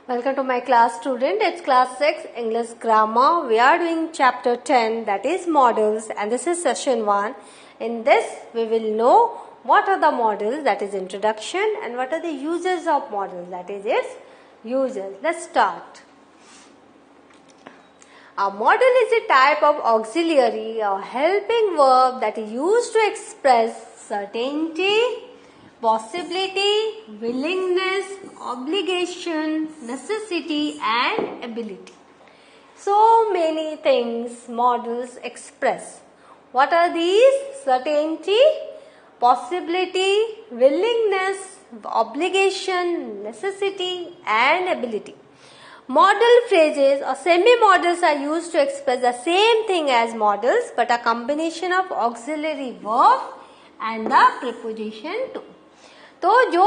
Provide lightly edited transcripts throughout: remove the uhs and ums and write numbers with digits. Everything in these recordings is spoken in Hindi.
Welcome to my class, student. It's class 6 English grammar. We are doing chapter 10, that is models, and this is session 1. In this we will know what are the models, that is introduction, and what are the uses of models, that is its uses. Let's start. A model is a type of auxiliary or helping verb that is used to express certainty, possibility, willingness, obligation, necessity and ability. So many things models express. What are these? Certainty, possibility, willingness, obligation, necessity and ability. Model phrases or semi-models are used to express the same thing as models but a combination of auxiliary verb and the preposition too. तो जो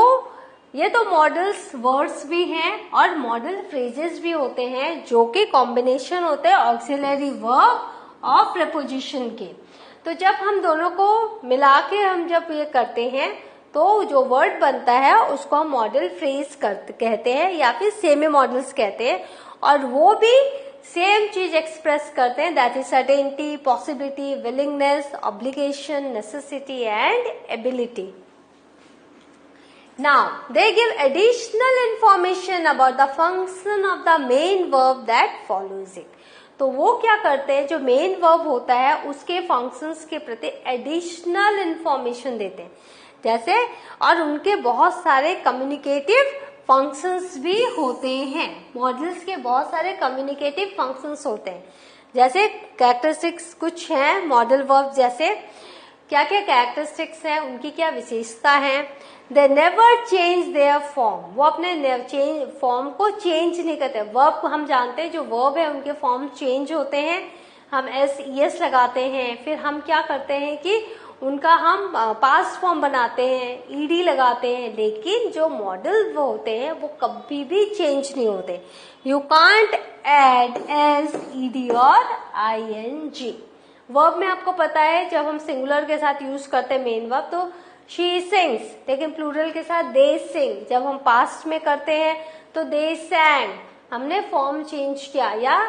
ये तो मॉडल्स वर्ड्स भी हैं और मॉडल फ्रेजेस भी होते हैं जो कि कॉम्बिनेशन होते हैं ऑक्सिलरी वर्ब और प्रीपोजिशन के. तो जब हम दोनों को मिला के हम जब ये करते हैं तो जो वर्ड बनता है उसको हम मॉडल फ्रेज कहते हैं या फिर सेमी मॉडल्स कहते हैं और वो भी सेम चीज एक्सप्रेस करते हैं, that is certainty, possibility, willingness, obligation, necessity and ability. Now, they give additional information about the function of the main verb that follows it. तो वो क्या करते हैं, जो मेन वर्ब होता है उसके फंक्शंस के प्रति एडिशनल इंफॉर्मेशन देते हैं. जैसे और उनके बहुत सारे कम्युनिकेटिव फंक्शंस भी होते हैं. मॉडल्स के बहुत सारे कम्युनिकेटिव फंक्शंस होते हैं. जैसे कैरेक्टरिस्टिक्स कुछ हैं मॉडल वर्ब, जैसे क्या क्या कैरेक्टरिस्टिक्स हैं, उनकी क्या विशेषता है. They never change their form, वो अपने फॉर्म को चेंज नहीं करते. वर्ब को हम जानते हैं, जो वर्ब है उनके फॉर्म चेंज होते हैं. हम एस लगाते हैं, फिर हम क्या करते हैं कि उनका हम पास्ट फॉर्म बनाते हैं, ईडी लगाते हैं. लेकिन जो मॉडल वो होते हैं वो कभी भी चेंज नहीं होते. You can't add S, ED और आईएनजी. वर्ब में आपको पता है जब हम सिंगुलर के साथ यूज करते हैं मेन वर्ब तो शी सिंग्स, लेकिन प्लूरल के साथ दे सिंग. जब हम पास्ट में करते हैं तो दे सैंग, हमने फॉर्म चेंज किया. या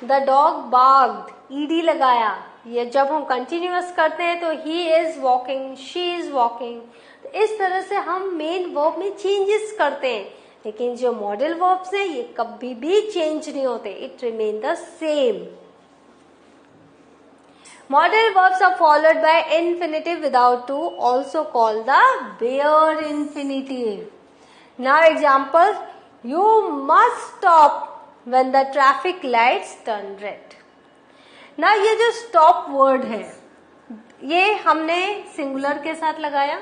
द डॉग बार्ग्ड, ईडी लगाया. ये जब हम कंटिन्यूअस करते हैं तो he is walking, she is walking. तो इस तरह से हम मेन वर्ब में चेंजेस करते हैं, लेकिन जो मॉडल वर्ब्स हैं ये कभी भी चेंज नहीं होते. It remain the same. Model verbs are followed by infinitive without to, also called the bare infinitive. Now example, you must stop when the traffic lights turn red. Now ये जो stop word है ये हमने सिंगुलर के साथ लगाया,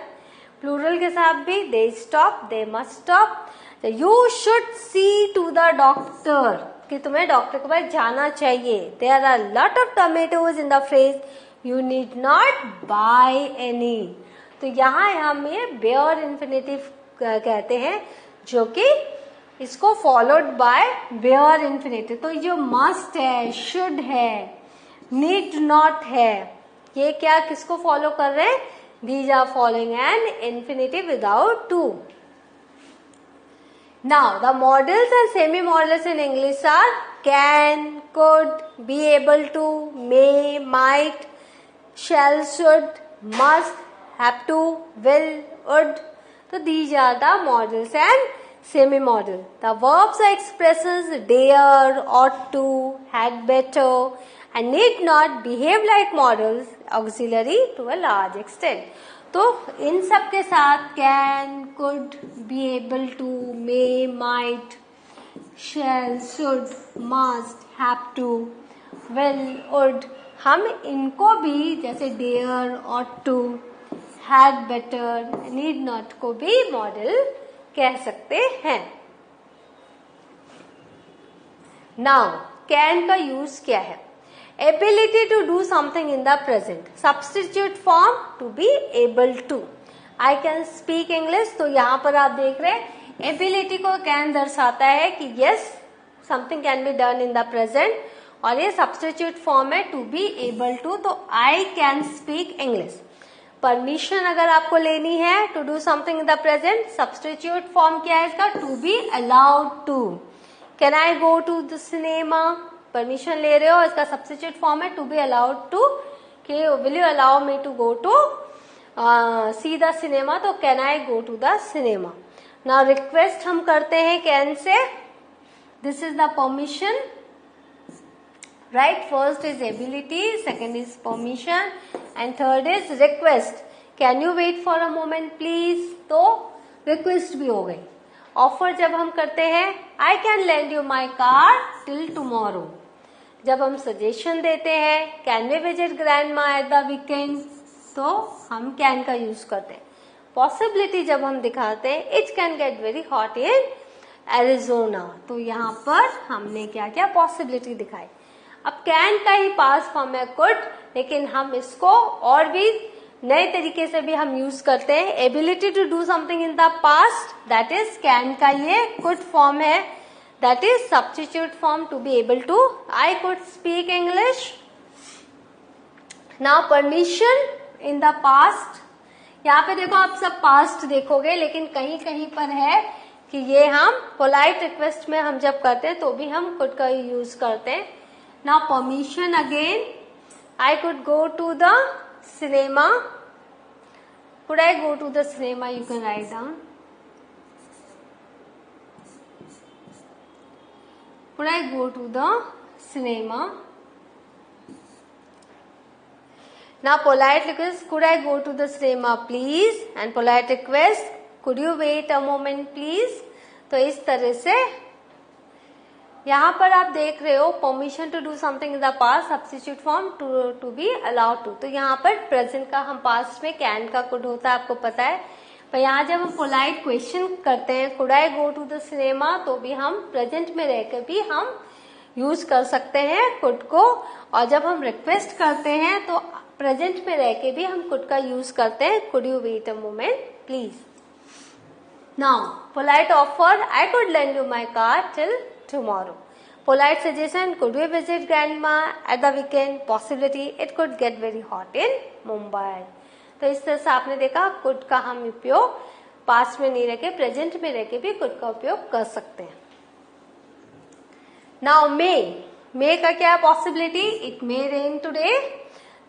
प्लूरल के साथ भी. they stop, they must stop. You should see to the doctor, कि तुम्हें डॉक्टर के पास जाना चाहिए. There are lot of tomatoes in the fridge you need not buy any. तो यहाँ हम ये बेयर इन्फिनेटिव कहते हैं जो कि इसको फॉलोड बाय बेयर इन्फिनेटिव. तो जो मस्ट है, शुड है, नीड नॉट है, ये क्या किसको फॉलो कर रहे हैं? These are following an infinitive without to. Now, the models and semi-models in English are can, could, be able to, may, might, shall, should, must, have to, will, would. So, these are the models and semi-model. The verbs are expressions dare, ought to, had better and need not behave like models, auxiliary to a large extent. तो इन सब के साथ can, could, be able to, may, might, shall, should, must, have to, will, would, हम इनको भी जैसे dare, ought to, had better, need not को भी मॉडल कह सकते हैं. नाउ कैन का यूज क्या है? Ability to do something in the present. Substitute form to be able to. I can speak English. तो यहाँ पर आप देख रहे हैं ability को can दर्शाता है कि yes something can be done in the present और ये substitute form है to be able to. तो I can speak English. Permission अगर आपको लेनी है to do something in the present, substitute form क्या है इसका? To be allowed to. Can I go to the cinema, permission ले रहे हो, इसका सब्स्टिट्यूट फॉर्म है टू बी अलाउड टू, कि will you allow me to go to see the cinema, तो can I go to the cinema. Now request हम करते हैं कैन से, this is the permission, right. First is ability, second is permission and third is request, can you wait for a moment please, तो रिक्वेस्ट भी हो गई। ऑफर जब हम करते हैं, I can lend you my car till tomorrow. जब हम सजेशन देते हैं, can we visit grandma at the weekend, तो हम कैन का यूज करते हैं। पॉसिबिलिटी जब हम दिखाते हैं, it can get very hot in Arizona, तो यहाँ पर हमने क्या किया, पॉसिबिलिटी दिखाई। अब कैन का ही पास फॉर्म है कुड, लेकिन हम इसको और भी नए तरीके से भी हम यूज करते हैं। Ability to do something in the past, that is can का ये कुड फॉर्म है, that is substitute form to be able to, I could speak English. Now permission in the past, यहाँ पे देखो आप सब पास्ट देखोगे, लेकिन कहीं कहीं पर है कि ये हम पोलाइट रिक्वेस्ट में हम जब करते हैं तो भी हम कुड का यूज करते हैं। Now permission again, I could go to the cinema, could I go to the cinema, you can write down, could I go to the cinema. Now polite request, could I go to the cinema please, and polite request, could you wait a moment please। तो इस तरह से यहाँ पर आप देख रहे हो permission to do something in the past, substitute form to be allowed to, तो यहाँ पर प्रेजेंट का हम पास्ट में कैन का कुड होता है, आपको पता है। पर यहाँ जब हम पोलाइट क्वेश्चन करते हैं, could I go to the cinema, तो भी हम प्रेजेंट में रहकर भी हम यूज कर सकते हैं कुड को, और जब हम रिक्वेस्ट करते हैं तो प्रेजेंट में रहकर भी हम कुड का यूज करते हैं, could you wait a moment please. Now polite offer, I could lend you my car till tomorrow. Polite suggestion, could we visit grandma at the weekend, possibility it could get very hot in Mumbai। तो इस तरह से आपने देखा could का हम उपयोग पास्ट में नहीं रखे, प्रेजेंट में रखे भी could का उपयोग कर सकते हैं। Now may का क्या है possibility, it may rain today,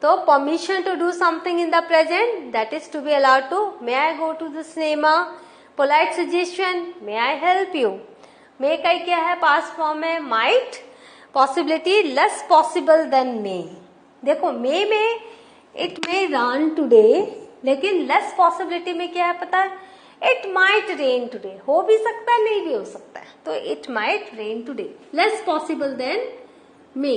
तो permission to do something in the present, that is to be allowed to, may I go to the cinema। Polite suggestion, may I help you। May का क्या है पास्ट फॉर्म है might, possibility less possible than may. देखो मे में इट मे रन टुडे, लेकिन लेस पॉसिबिलिटी में क्या है पता है, इट माइट रेन टुडे, हो भी सकता है नहीं भी हो सकता है, तो it might rain today, less possible than may.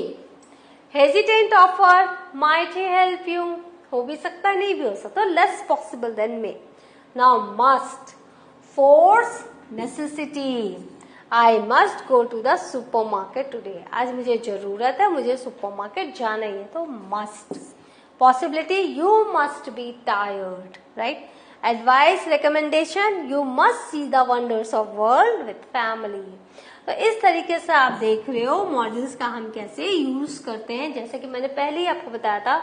Hesitant offer, might he help you, हो भी सकता है नहीं भी हो सकता, less possible than may. Now must, force, necessity, I must go to the supermarket today, आज मुझे जरूरत है, मुझे सुपरमार्केट जाना ही है, तो must. Possibility, you must be tired, right. Advice, recommendation, you must see the wonders of world with family. तो इस तरीके से आप देख रहे हो मॉडल्स का हम कैसे यूज करते हैं, जैसे कि मैंने पहले ही आपको बताया था,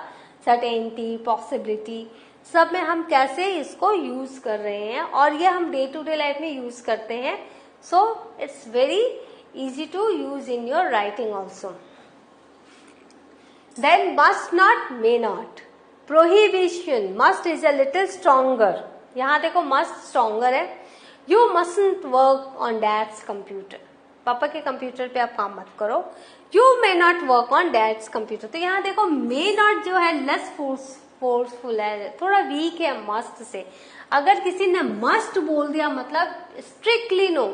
सर्टेनिटी, पॉसिबिलिटी, सब में हम कैसे इसको यूज कर रहे हैं, और ये हम डे टू डे लाइफ में यूज करते हैं। So it's very easy to use in your writing also. Then must not, may not. Prohibition, must is a little stronger. यहाँ देखो must stronger है। You mustn't work on dad's computer. पापा के कंप्यूटर पे आप काम मत करो। You may not work on dad's computer. तो यहाँ देखो may not जो है less फोर्सफुल है, थोड़ा वीक है मस्ट से। अगर किसी ने मस्ट बोल दिया मतलब स्ट्रिक्टली नो।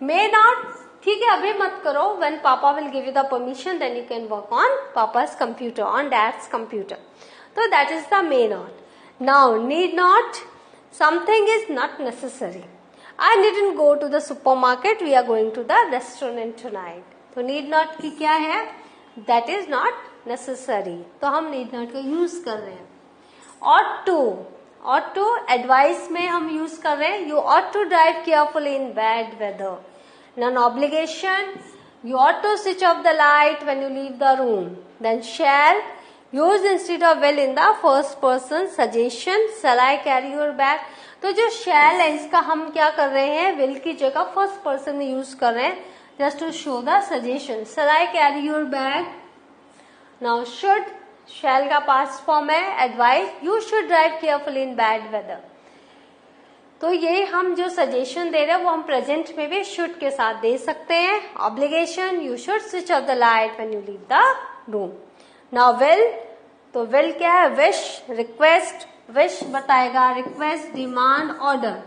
मे नॉट, ठीक है अभी मत करो, when papa will give you the permission then you can work on पापा's कंप्यूटर, ऑन डैड्स कंप्यूटर, तो that is the may not. Now need not, something is not necessary, I needn't go to the supermarket, we are going to the restaurant tonight. तो नीड नॉट की क्या है, दैट इज नॉट नेसेसरी, तो हम नीड नॉट का यूज कर रहे हैं। ought to एडवाइस में हम यूज कर रहे हैं, you ought to drive carefully in bad weather। None obligation, you ought to switch off the light when you leave the room। Then shall, use instead of will in the first person। Suggestion, shall I carry your bag। तो जो shall है इसका हम क्या कर रहे हैं, will की जगह फर्स्ट पर्सन में यूज कर रहे हैं, just to show the suggestion. Shall I carry your bag? Now should, shall का past form है. Advise, you should drive carefully in bad weather. तो ये हम जो सजेशन दे रहे हैं वो हम प्रेजेंट में भी शुड के साथ दे सकते हैं. Obligation, you should switch off the light when you leave the room. Now will, तो विल क्या है? Wish, request. विश बताएगा request, demand, order.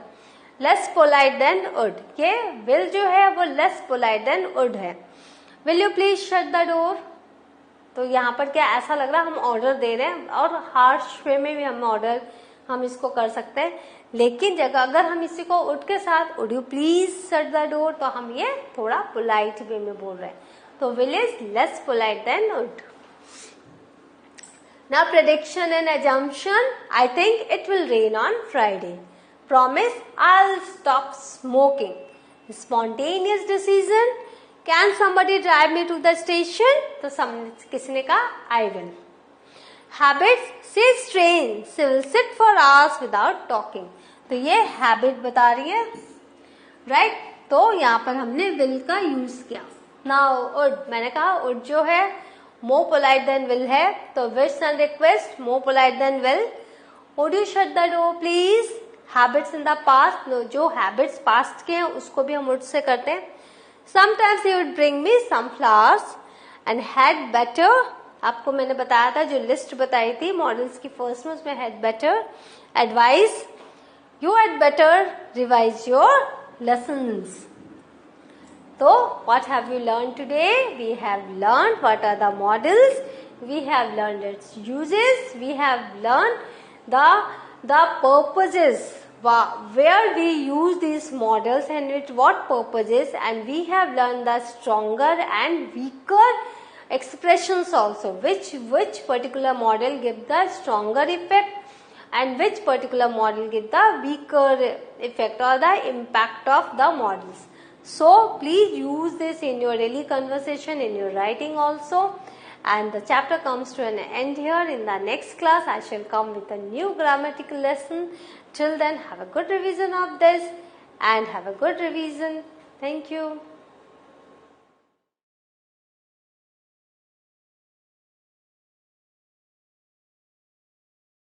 Less polite than would. ये विल जो है वो लेस पोलाइट देन वुड है. Will you please shut the door. तो यहाँ पर क्या ऐसा लग रहा है हम ऑर्डर दे रहे हैं, और हार्श वे में भी हम ऑर्डर हम इसको कर सकते हैं. लेकिन जगह अगर हम इसी को वुड के साथ would you please shut the door, तो हम ये थोड़ा पोलाइट वे में बोल रहे हैं. तो will is less polite than would. Now prediction and assumption. I think it will rain on Friday. Promise, I'll stop smoking. Spontaneous decision. Can somebody drive me to the station? तो किसी ने कहा I will. Habits. Say strange. She will sit for hours without talking. तो ये habit बता रही है, right? तो यहाँ पर हमने will का use किया. Now would, मैंने कहा would जो है more polite than will है, तो wish and request more polite than will. Would you shut the door please? Habits in the past, no, जो habits past के हैं उसको भी हम would से करते हैं. Sometimes he would bring me some flowers and had better. आपको मैंने बताया था जो लिस्ट बताई थी मॉडल्स की फर्स्ट में, उसमें had better. Advice, you had better revise your lessons. So, what have we learned today? We have learned what are the models. We have learned its uses. We have learned the purposes, where we use these models and with what purposes. And we have learned the stronger and weaker expressions also. Which particular model give the stronger effect and which particular model give the weaker effect or the impact of the models. So please use this in your daily conversation, in your writing also. And the chapter comes to an end here. In the next class, I shall come with a new grammatical lesson. Till then, have a good revision of this and have a good revision. Thank you.